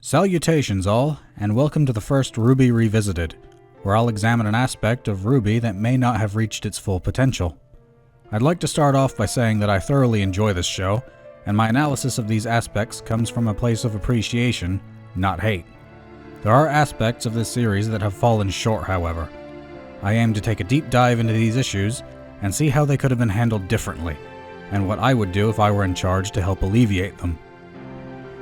Salutations all, and welcome to the first RWBY Revisited, where I'll examine an aspect of RWBY that may not have reached its full potential. I'd like to start off by saying that I thoroughly enjoy this show, and my analysis of these aspects comes from a place of appreciation, not hate. There are aspects of this series that have fallen short, however. I aim to take a deep dive into these issues and see how they could have been handled differently, and what I would do if I were in charge to help alleviate them.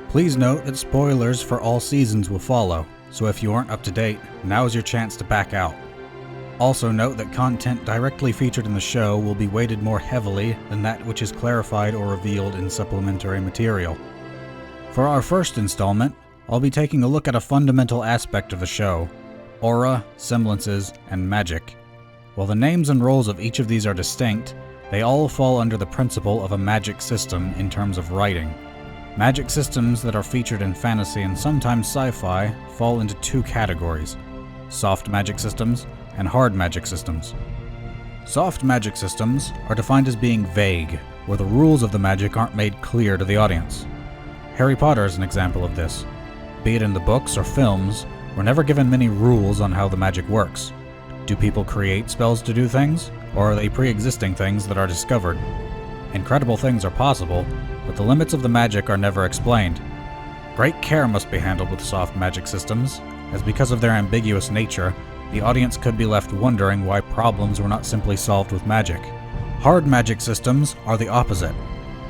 Please note that spoilers for all seasons will follow, so if you aren't up to date, now is your chance to back out. Also note that content directly featured in the show will be weighted more heavily than that which is clarified or revealed in supplementary material. For our first installment, I'll be taking a look at a fundamental aspect of the show: aura, semblances, and magic. While the names and roles of each of these are distinct, they all fall under the principle of a magic system in terms of writing. Magic systems that are featured in fantasy and sometimes sci-fi fall into two categories: soft magic systems and hard magic systems. Soft magic systems are defined as being vague, where the rules of the magic aren't made clear to the audience. Harry Potter is an example of this. Be it in the books or films, we're never given many rules on how the magic works. Do people create spells to do things, or are they pre-existing things that are discovered? Incredible things are possible, but the limits of the magic are never explained. Great care must be handled with soft magic systems, as because of their ambiguous nature, the audience could be left wondering why problems were not simply solved with magic. Hard magic systems are the opposite.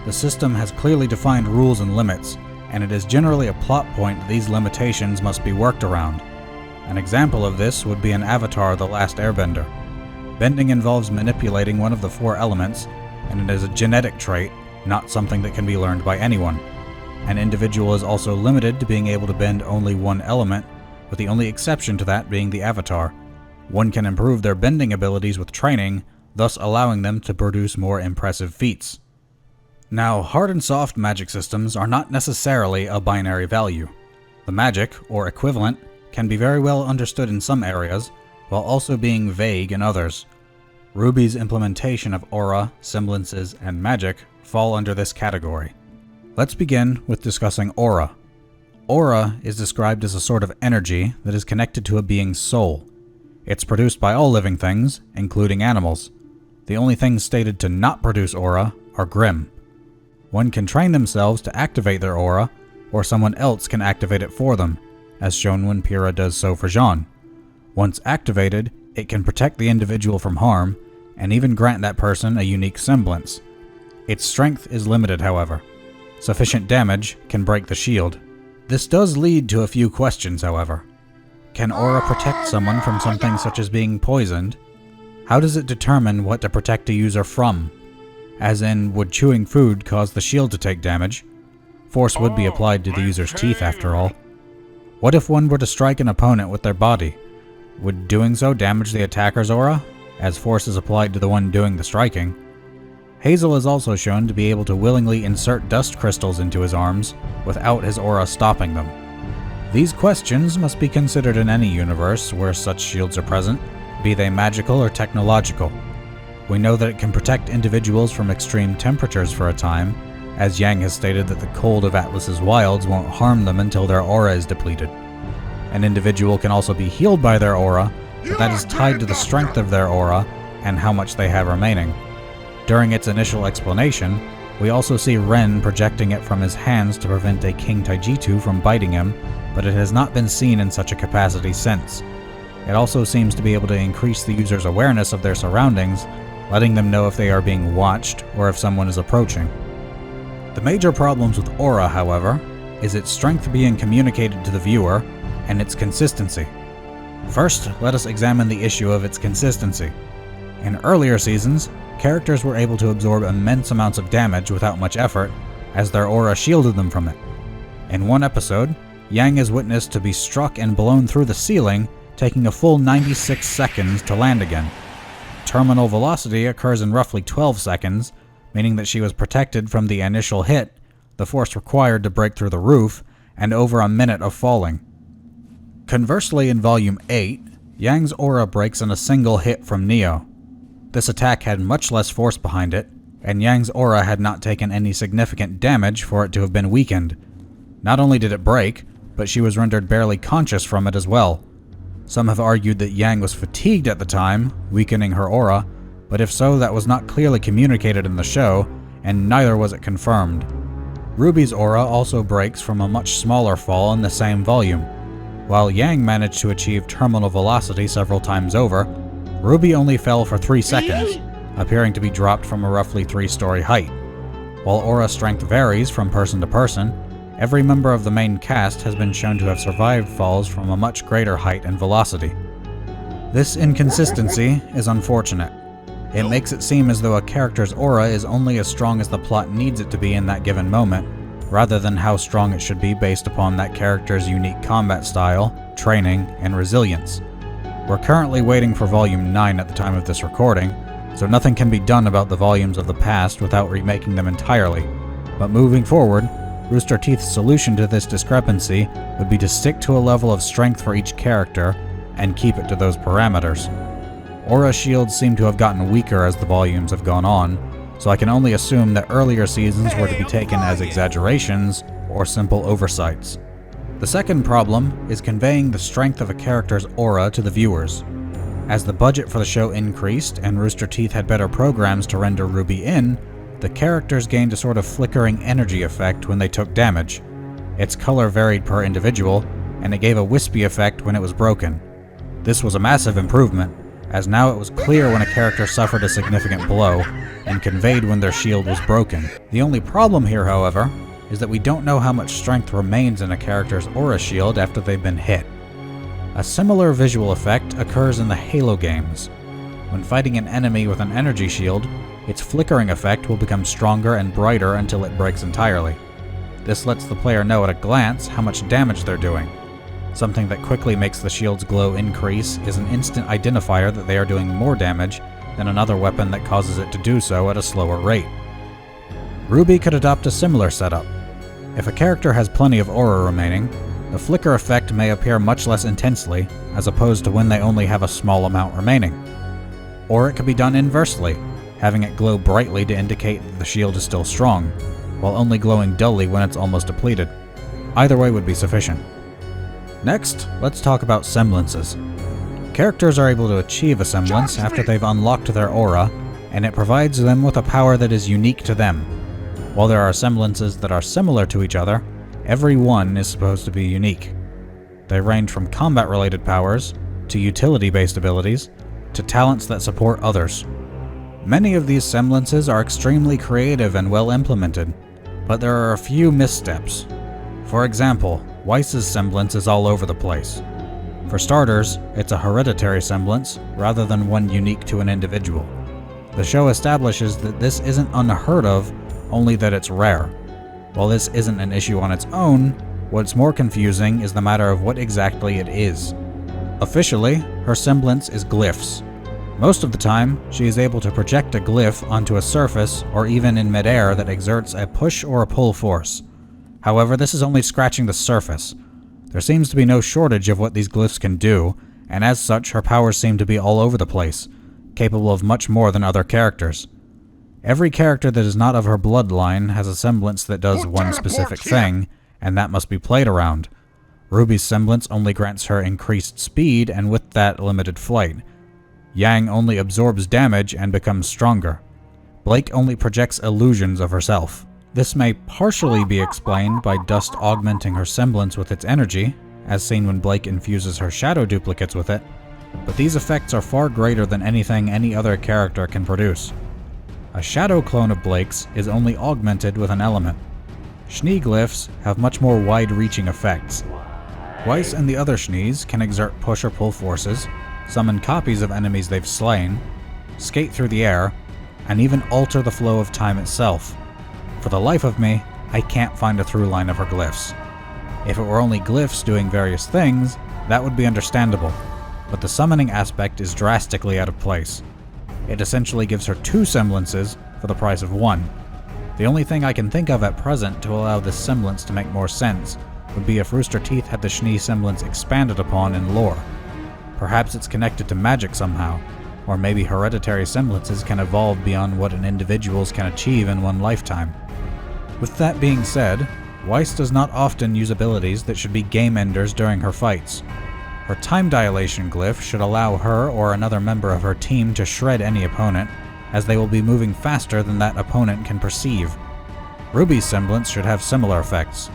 The system has clearly defined rules and limits, and it is generally a plot point that these limitations must be worked around. An example of this would be in Avatar: The Last Airbender. Bending involves manipulating one of the four elements, and it is a genetic trait, not something that can be learned by anyone. An individual is also limited to being able to bend only one element, with the only exception to that being the avatar. One can improve their bending abilities with training, thus allowing them to produce more impressive feats. Now, hard and soft magic systems are not necessarily a binary value. The magic, or equivalent, can be very well understood in some areas, while also being vague in others. RWBY's implementation of aura, semblances, and magic fall under this category. Let's begin with discussing aura. Aura is described as a sort of energy that is connected to a being's soul. It's produced by all living things, including animals. The only things stated to not produce aura are Grimm. One can train themselves to activate their aura, or someone else can activate it for them, as shown when Pyrrha does so for Jean. Once activated, it can protect the individual from harm, and even grant that person a unique semblance. Its strength is limited, however. Sufficient damage can break the shield. This does lead to a few questions, however. Can aura protect someone from something such as being poisoned? How does it determine what to protect a user from? As in, would chewing food cause the shield to take damage? Force would be applied to the user's teeth, after all. What if one were to strike an opponent with their body? Would doing so damage the attacker's aura, as force is applied to the one doing the striking? Hazel is also shown to be able to willingly insert dust crystals into his arms, without his aura stopping them. These questions must be considered in any universe where such shields are present, be they magical or technological. We know that it can protect individuals from extreme temperatures for a time, as Yang has stated that the cold of Atlas's wilds won't harm them until their aura is depleted. An individual can also be healed by their aura, but that is tied to the strength of their aura and how much they have remaining. During its initial explanation, we also see Ren projecting it from his hands to prevent a King Taijitu from biting him, but it has not been seen in such a capacity since. It also seems to be able to increase the user's awareness of their surroundings, letting them know if they are being watched or if someone is approaching. The major problems with aura, however, is its strength being communicated to the viewer, and its consistency. First, let us examine the issue of its consistency. In earlier seasons, characters were able to absorb immense amounts of damage without much effort, as their aura shielded them from it. In one episode, Yang is witnessed to be struck and blown through the ceiling, taking a full 96 seconds to land again. Terminal velocity occurs in roughly 12 seconds, meaning that she was protected from the initial hit, the force required to break through the roof, and over a minute of falling. Conversely, in Volume 8, Yang's aura breaks in a single hit from Neo. This attack had much less force behind it, and Yang's aura had not taken any significant damage for it to have been weakened. Not only did it break, but she was rendered barely conscious from it as well. Some have argued that Yang was fatigued at the time, weakening her aura, but if so, that was not clearly communicated in the show, and neither was it confirmed. RWBY's aura also breaks from a much smaller fall in the same volume. While Yang managed to achieve terminal velocity several times over, RWBY only fell for 3 seconds, appearing to be dropped from a roughly 3-story height. While aura strength varies from person to person, every member of the main cast has been shown to have survived falls from a much greater height and velocity. This inconsistency is unfortunate. It makes it seem as though a character's aura is only as strong as the plot needs it to be in that given moment, rather than how strong it should be based upon that character's unique combat style, training, and resilience. We're currently waiting for Volume 9 at the time of this recording, so nothing can be done about the volumes of the past without remaking them entirely. But moving forward, Rooster Teeth's solution to this discrepancy would be to stick to a level of strength for each character and keep it to those parameters. Aura shields seem to have gotten weaker as the volumes have gone on, so I can only assume that earlier seasons were to be taken as exaggerations or simple oversights. The second problem is conveying the strength of a character's aura to the viewers. As the budget for the show increased and Rooster Teeth had better programs to render RWBY in, the characters gained a sort of flickering energy effect when they took damage. Its color varied per individual, and it gave a wispy effect when it was broken. This was a massive improvement, as now it was clear when a character suffered a significant blow, and conveyed when their shield was broken. The only problem here, however, is that we don't know how much strength remains in a character's aura shield after they've been hit. A similar visual effect occurs in the Halo games. When fighting an enemy with an energy shield, its flickering effect will become stronger and brighter until it breaks entirely. This lets the player know at a glance how much damage they're doing. Something that quickly makes the shield's glow increase is an instant identifier that they are doing more damage than another weapon that causes it to do so at a slower rate. RWBY could adopt a similar setup. If a character has plenty of aura remaining, the flicker effect may appear much less intensely, as opposed to when they only have a small amount remaining. Or it could be done inversely, having it glow brightly to indicate that the shield is still strong, while only glowing dully when it's almost depleted. Either way would be sufficient. Next, let's talk about semblances. Characters are able to achieve a semblance after they've unlocked their aura, and it provides them with a power that is unique to them. While there are semblances that are similar to each other, every one is supposed to be unique. They range from combat-related powers, to utility-based abilities, to talents that support others. Many of these semblances are extremely creative and well implemented, but there are a few missteps. For example, Weiss's semblance is all over the place. For starters, it's a hereditary semblance rather than one unique to an individual. The show establishes that this isn't unheard of, only that it's rare. While this isn't an issue on its own, what's more confusing is the matter of what exactly it is. Officially, her semblance is glyphs. Most of the time, she is able to project a glyph onto a surface or even in midair that exerts a push or a pull force. However, this is only scratching the surface. There seems to be no shortage of what these glyphs can do, and as such, her powers seem to be all over the place, capable of much more than other characters. Every character that is not of her bloodline has a semblance that does one specific thing, and that must be played around. RWBY's semblance only grants her increased speed, and with that, limited flight. Yang only absorbs damage and becomes stronger. Blake only projects illusions of herself. This may partially be explained by dust augmenting her semblance with its energy, as seen when Blake infuses her shadow duplicates with it, but these effects are far greater than anything any other character can produce. A shadow clone of Blake's is only augmented with an element. Schnee glyphs have much more wide-reaching effects. Weiss and the other Schnees can exert push or pull forces, summon copies of enemies they've slain, skate through the air, and even alter the flow of time itself. For the life of me, I can't find a through line of her glyphs. If it were only glyphs doing various things, that would be understandable, but the summoning aspect is drastically out of place. It essentially gives her 2 semblances for the price of 1. The only thing I can think of at present to allow this semblance to make more sense would be if Rooster Teeth had the Schnee semblance expanded upon in lore. Perhaps it's connected to magic somehow, or maybe hereditary semblances can evolve beyond what an individual can achieve in one lifetime. With that being said, Weiss does not often use abilities that should be game enders during her fights. Her time dilation glyph should allow her or another member of her team to shred any opponent, as they will be moving faster than that opponent can perceive. RWBY's semblance should have similar effects.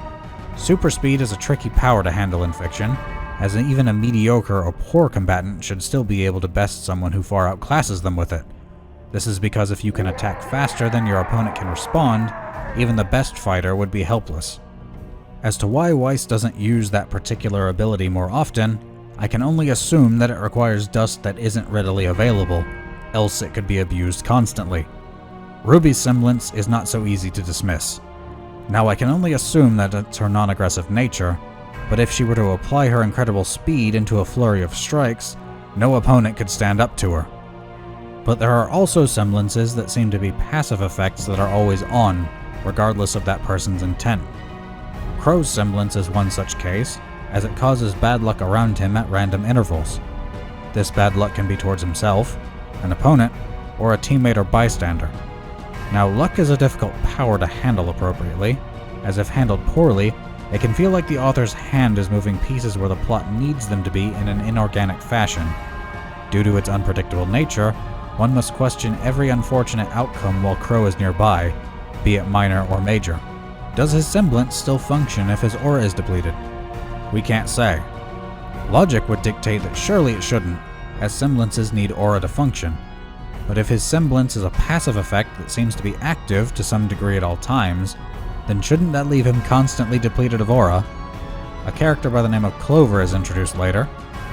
Super speed is a tricky power to handle in fiction, as even a mediocre or poor combatant should still be able to best someone who far outclasses them with it. This is because if you can attack faster than your opponent can respond, even the best fighter would be helpless. As to why Weiss doesn't use that particular ability more often, I can only assume that it requires dust that isn't readily available, else it could be abused constantly. RWBY's semblance is not so easy to dismiss. Now I can only assume that it's her non-aggressive nature, but if she were to apply her incredible speed into a flurry of strikes, no opponent could stand up to her. But there are also semblances that seem to be passive effects that are always on, regardless of that person's intent. Crow's semblance is one such case, as it causes bad luck around him at random intervals. This bad luck can be towards himself, an opponent, or a teammate or bystander. Now, luck is a difficult power to handle appropriately, as if handled poorly, it can feel like the author's hand is moving pieces where the plot needs them to be in an inorganic fashion. Due to its unpredictable nature, one must question every unfortunate outcome while Crow is nearby, be it minor or major. Does his semblance still function if his aura is depleted? We can't say. Logic would dictate that surely it shouldn't, as semblances need aura to function. But if his semblance is a passive effect that seems to be active to some degree at all times, then shouldn't that leave him constantly depleted of aura? A character by the name of Clover is introduced later,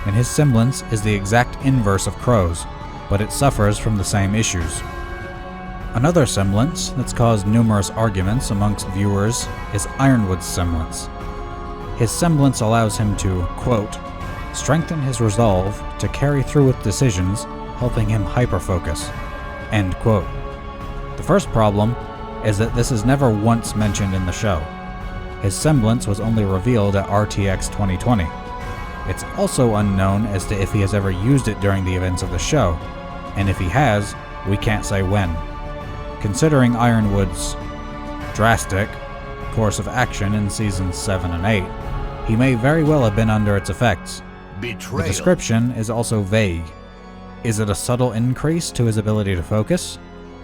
and his semblance is the exact inverse of Crow's, but it suffers from the same issues. Another semblance that's caused numerous arguments amongst viewers is Ironwood's semblance. His semblance allows him to, quote, strengthen his resolve to carry through with decisions, helping him hyperfocus, end quote. The first problem is that this is never once mentioned in the show. His semblance was only revealed at RTX 2020. It's also unknown as to if he has ever used it during the events of the show, and if he has, we can't say when. Considering Ironwood's drastic course of action in seasons 7 and 8, he may very well have been under its effects. Betrayal. The description is also vague. Is it a subtle increase to his ability to focus?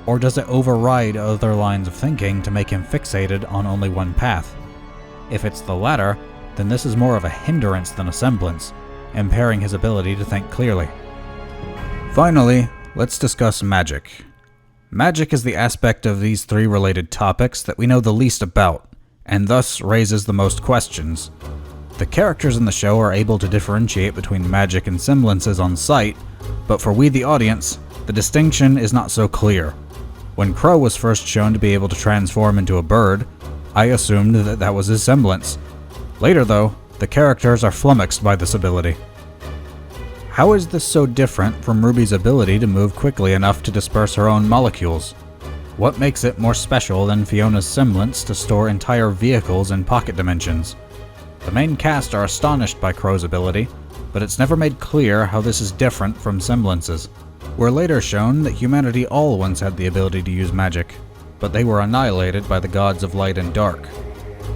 Or does it override other lines of thinking to make him fixated on only one path? If it's the latter, then this is more of a hindrance than a semblance, impairing his ability to think clearly. Finally, let's discuss magic. Magic is the aspect of these three related topics that we know the least about, and thus raises the most questions. The characters in the show are able to differentiate between magic and semblances on sight, but for we the audience, the distinction is not so clear. When Crow was first shown to be able to transform into a bird, I assumed that that was his semblance. Later though, the characters are flummoxed by this ability. How is this so different from RWBY's ability to move quickly enough to disperse her own molecules? What makes it more special than Fiona's semblance to store entire vehicles in pocket dimensions? The main cast are astonished by Crow's ability, but it's never made clear how this is different from semblances. We're later shown that humanity all once had the ability to use magic, but they were annihilated by the gods of light and dark.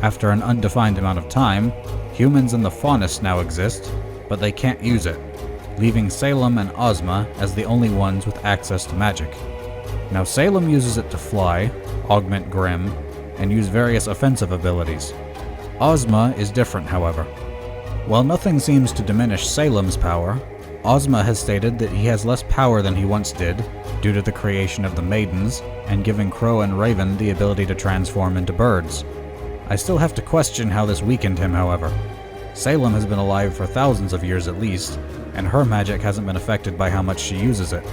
After an undefined amount of time, humans and the Faunus now exist, but they can't use it, leaving Salem and Ozma as the only ones with access to magic. Now Salem uses it to fly, augment Grimm, and use various offensive abilities. Ozma is different, however. While nothing seems to diminish Salem's power, Ozma has stated that he has less power than he once did, due to the creation of the Maidens, and giving Crow and Raven the ability to transform into birds. I still have to question how this weakened him, however. Salem has been alive for thousands of years at least, and her magic hasn't been affected by how much she uses it.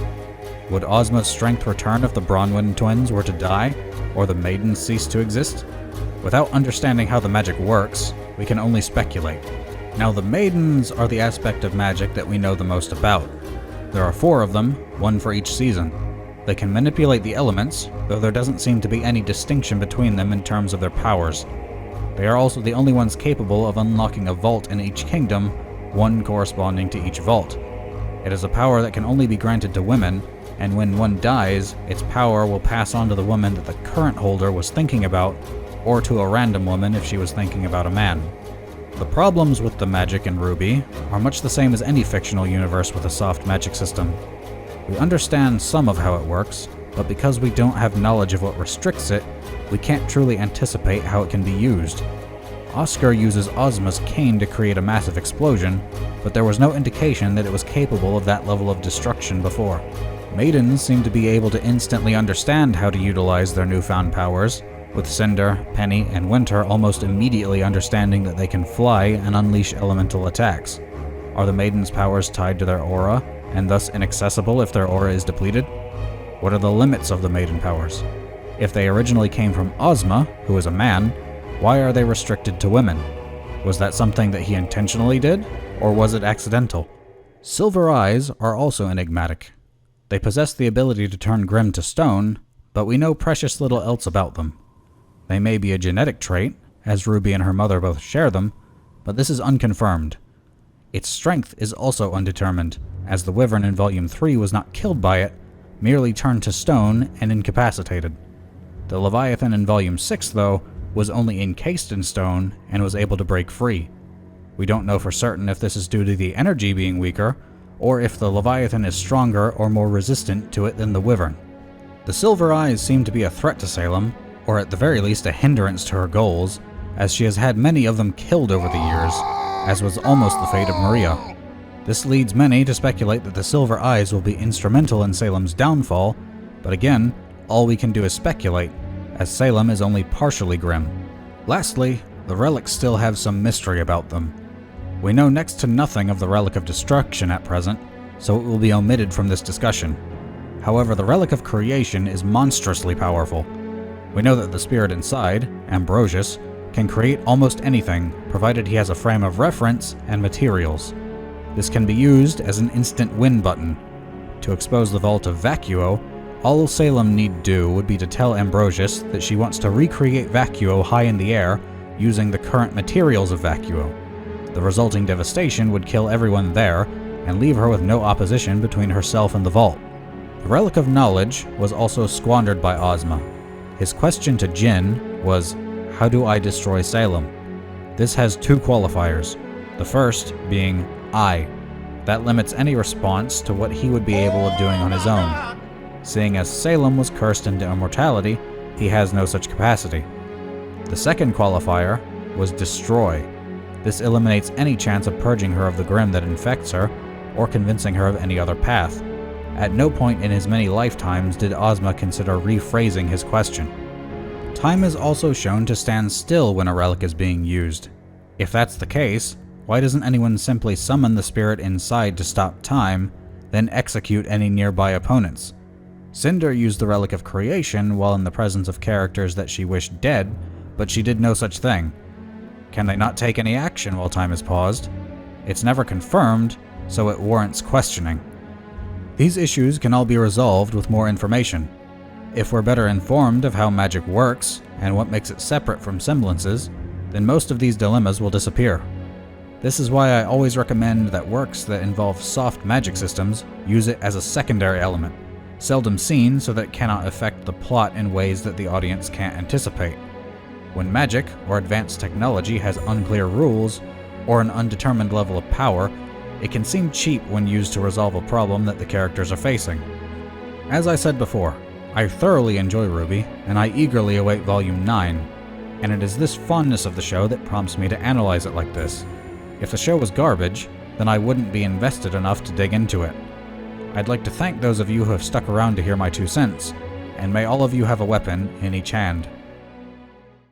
Would Ozma's strength return if the Bronwyn twins were to die, or the Maidens cease to exist? Without understanding how the magic works, we can only speculate. Now the Maidens are the aspect of magic that we know the most about. There are 4 of them, 1 for each season. They can manipulate the elements, though there doesn't seem to be any distinction between them in terms of their powers. They are also the only ones capable of unlocking a vault in each kingdom, 1 corresponding to each vault. It is a power that can only be granted to women, and when one dies, its power will pass on to the woman that the current holder was thinking about, or to a random woman if she was thinking about a man. The problems with the magic in RWBY are much the same as any fictional universe with a soft magic system. We understand some of how it works, but because we don't have knowledge of what restricts it, we can't truly anticipate how it can be used. Oscar uses Ozma's cane to create a massive explosion, but there was no indication that it was capable of that level of destruction before. Maidens seem to be able to instantly understand how to utilize their newfound powers, with Cinder, Penny, and Winter almost immediately understanding that they can fly and unleash elemental attacks. Are the Maidens' powers tied to their aura, and thus inaccessible if their aura is depleted? What are the limits of the Maiden powers? If they originally came from Ozma, who is a man, why are they restricted to women? Was that something that he intentionally did, or was it accidental? Silver Eyes are also enigmatic. They possess the ability to turn Grimm to stone, but we know precious little else about them. They may be a genetic trait, as RWBY and her mother both share them, but this is unconfirmed. Its strength is also undetermined, as the Wyvern in Volume 3 was not killed by it, merely turned to stone and incapacitated. The Leviathan in Volume 6, though, was only encased in stone and was able to break free. We don't know for certain if this is due to the energy being weaker, or if the Leviathan is stronger or more resistant to it than the Wyvern. The Silver Eyes seem to be a threat to Salem, or at the very least a hindrance to her goals, as she has had many of them killed over the years, as was almost the fate of Maria. This leads many to speculate that the Silver Eyes will be instrumental in Salem's downfall, but again, all we can do is speculate, as Salem is only partially Grimm. Lastly, the relics still have some mystery about them. We know next to nothing of the Relic of Destruction at present, so it will be omitted from this discussion. However, the Relic of Creation is monstrously powerful. We know that the spirit inside, Ambrosius, can create almost anything, provided he has a frame of reference and materials. This can be used as an instant win button. To expose the vault of Vacuo, all Salem need do would be to tell Ambrosius that she wants to recreate Vacuo high in the air using the current materials of Vacuo. The resulting devastation would kill everyone there and leave her with no opposition between herself and the vault. The Relic of Knowledge was also squandered by Ozma. His question to Jin was, "How do I destroy Salem?" This has two qualifiers. The first being I. That limits any response to what he would be able of doing on his own. Seeing as Salem was cursed into immortality, he has no such capacity. The second qualifier was destroy. This eliminates any chance of purging her of the Grimm that infects her, or convincing her of any other path. At no point in his many lifetimes did Ozma consider rephrasing his question. Time is also shown to stand still when a relic is being used. If that's the case, why doesn't anyone simply summon the spirit inside to stop time, then execute any nearby opponents? Cinder used the Relic of Creation while in the presence of characters that she wished dead, but she did no such thing. Can they not take any action while time is paused? It's never confirmed, so it warrants questioning. These issues can all be resolved with more information. If we're better informed of how magic works, and what makes it separate from Semblances, then most of these dilemmas will disappear. This is why I always recommend that works that involve soft magic systems use it as a secondary element, seldom seen so that it cannot affect the plot in ways that the audience can't anticipate. When magic or advanced technology has unclear rules, or an undetermined level of power, it can seem cheap when used to resolve a problem that the characters are facing. As I said before, I thoroughly enjoy RWBY, and I eagerly await Volume 9, and it is this fondness of the show that prompts me to analyze it like this. If the show was garbage, then I wouldn't be invested enough to dig into it. I'd like to thank those of you who have stuck around to hear my 2 cents, and may all of you have a weapon in each hand.